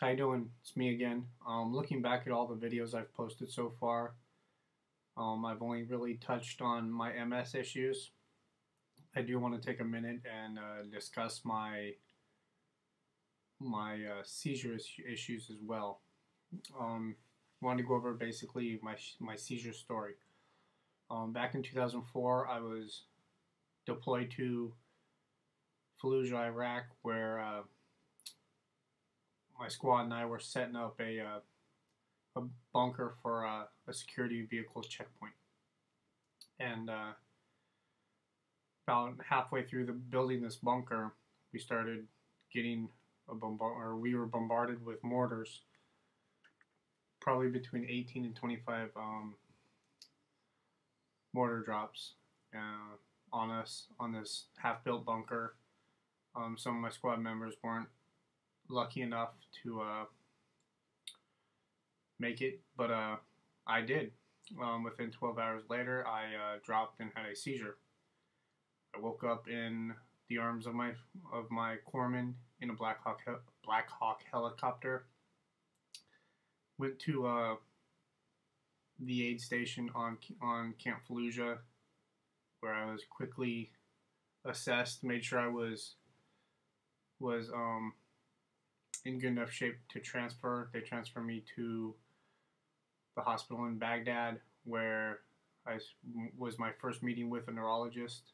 How you doing? It's me again. Looking back at all the videos I've posted so far, I've only really touched on my MS issues. I do want to take a minute and discuss my seizure issues as well. I wanted to go over basically my seizure story. Back in 2004, I was deployed to Fallujah, Iraq, where my squad and I were setting up a bunker for a security vehicles checkpoint. And about halfway through the building this bunker, we started getting we were bombarded with mortars, probably between 18 and 25 mortar drops on us on this half-built bunker. Some of my squad members weren't lucky enough to make it, but I did. Within 12 hours later, I dropped and had a seizure. I woke up in the arms of my corpsman in a Black Hawk helicopter. Went to the aid station on Camp Fallujah, where I was quickly assessed, made sure I was in good enough shape to transfer. They transferred me to the hospital in Baghdad, where I was my first meeting with a neurologist,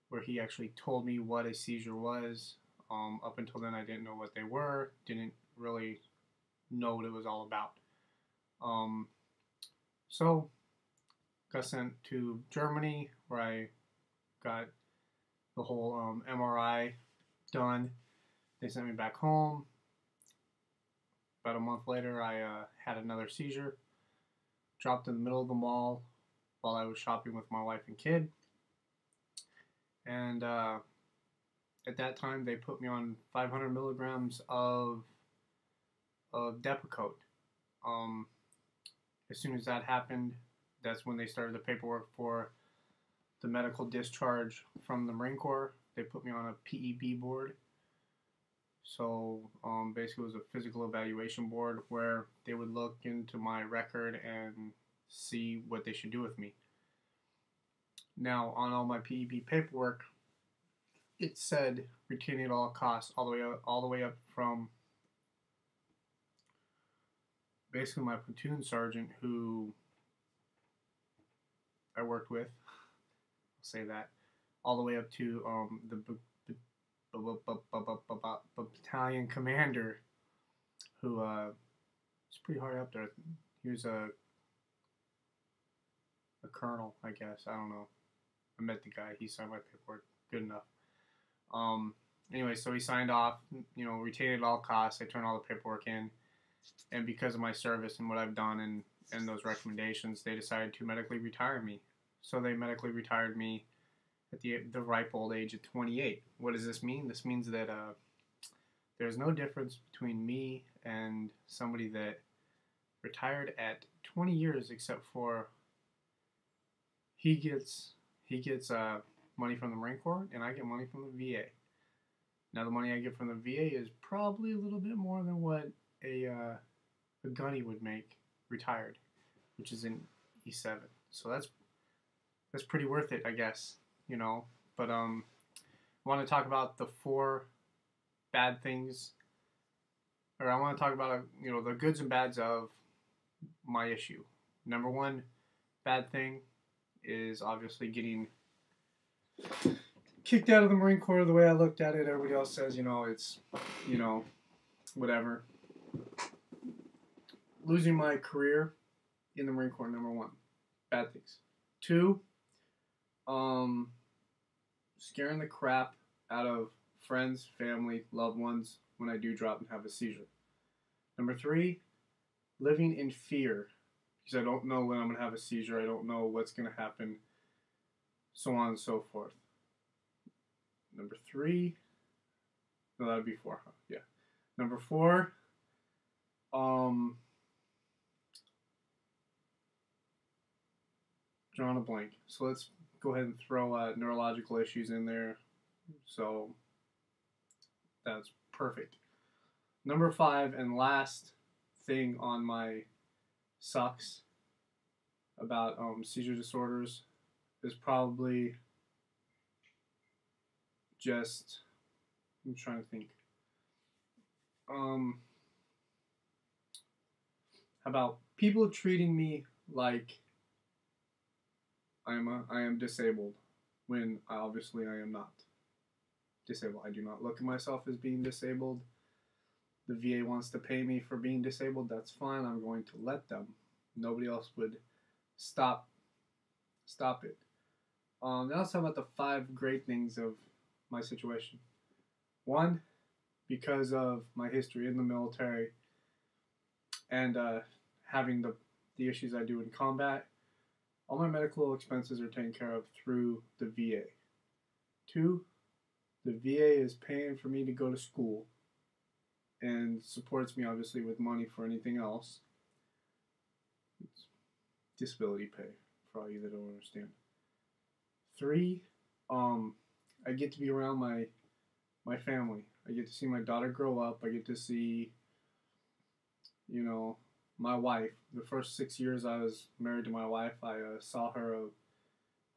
where he actually told me what a seizure was. Up until then, I didn't know what they were, didn't really know what it was all about. So, got sent to Germany, where I got the whole MRI done. They sent me back home. About a month later, I had another seizure. Dropped in the middle of the mall while I was shopping with my wife and kid. And at that time, they put me on 500 milligrams of Depakote. As soon as that happened, that's when they started the paperwork for the medical discharge from the Marine Corps. They put me on a PEB board. So basically it was a physical evaluation board where they would look into my record and see what they should do with me. Now, on all my PEB paperwork, it said retain at all costs, all the way up from basically my platoon sergeant, who I worked with. I'll say that, all the way up to the battalion commander, who is pretty high up there. He was a colonel, I guess. I don't know. I met the guy. He signed my paperwork. Good enough. Anyway, so he signed off, retain at all costs. I turned all the paperwork in. And because of my service and what I've done and those recommendations, they decided to medically retire me. So they medically retired me at the ripe old age of 28. What does this mean? This means that there's no difference between me and somebody that retired at 20 years, except for he gets money from the Marine Corps, and I get money from the VA. Now, the money I get from the VA is probably a little bit more than what a gunny would make retired, which is in E7. So that's pretty worth it, I guess, But I want to talk about the 4 bad things, or I want to talk about the goods and bads of my issue. Number 1 bad thing is obviously getting kicked out of the Marine Corps. The way I looked at it, everybody else says, it's, whatever. Losing my career in the Marine Corps, number 1. Bad things. 2, scaring the crap out of friends, family, loved ones when I do drop and have a seizure. Number 3, living in fear, because I don't know when I'm going to have a seizure. I don't know what's going to happen, so on and so forth. Number 3, no, that would be 4, huh? Yeah. Number 4, drawing a blank. So let's go ahead and throw neurological issues in there. So that's perfect. Number 5 and last thing on my sucks about seizure disorders is probably just, I'm trying to think, about people treating me like I am disabled when obviously I am not disabled. I do not look at myself as being disabled. The VA wants to pay me for being disabled. That's fine. I'm going to let them. Nobody else would stop it. Now let's talk about the 5 great things of my situation. 1, because of my history in the military and having the issues I do in combat, all my medical expenses are taken care of through the VA. 2, the VA is paying for me to go to school and supports me obviously with money for anything else. It's disability pay for all you that don't understand. 3, I get to be around my family. I get to see my daughter grow up. I get to see, my wife. The first 6 years I was married to my wife, I saw her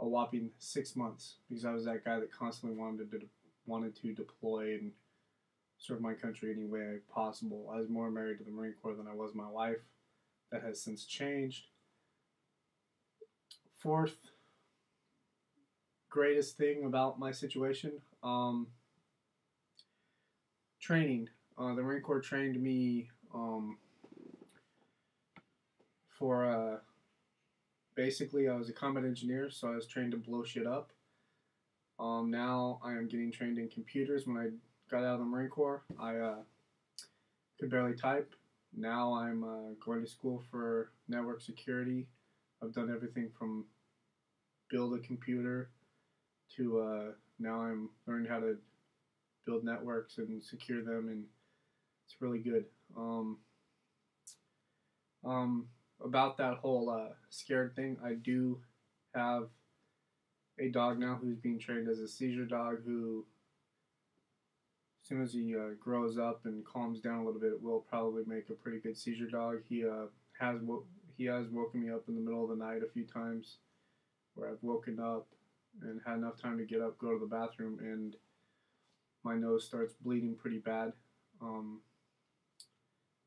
a whopping 6 months because I was that guy that constantly wanted to deploy and serve my country any way possible. I was more married to the Marine Corps than I was my wife. That has since changed. 4th greatest thing about my situation, training. The Marine Corps trained me for basically I was a combat engineer, so I was trained to blow shit up. Now I am getting trained in computers. When I got out of the Marine Corps, I could barely type. Now I'm going to school for network security. I've done everything from build a computer to now I'm learning how to build networks and secure them, and it's really good. About that whole scared thing, I do have a dog now who's being trained as a seizure dog who, as soon as he grows up and calms down a little bit, will probably make a pretty good seizure dog. He has woken me up in the middle of the night a few times where I've woken up and had enough time to get up, go to the bathroom, and my nose starts bleeding pretty bad.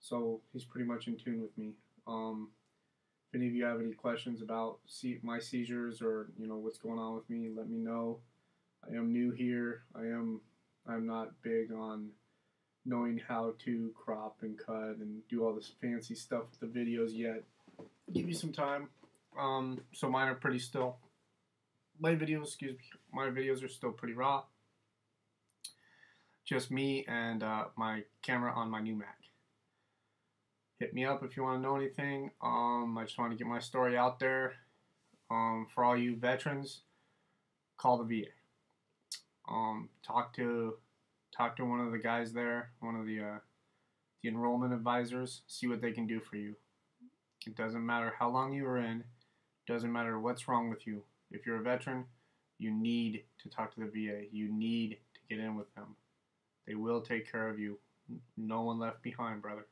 So he's pretty much in tune with me. If any of you have any questions about my seizures or what's going on with me, let me know. I am new here. I'm not big on knowing how to crop and cut and do all this fancy stuff with the videos yet. Give you some time. So mine are pretty still. My videos are still pretty raw. Just me and my camera on my new Mac. Hit me up if you want to know anything. I just want to get my story out there. For all you veterans, call the VA. Talk to one of the guys there, one of the enrollment advisors. See what they can do for you. It doesn't matter how long you were in. It doesn't matter what's wrong with you. If you're a veteran, you need to talk to the VA. You need to get in with them. They will take care of you. No one left behind, brother.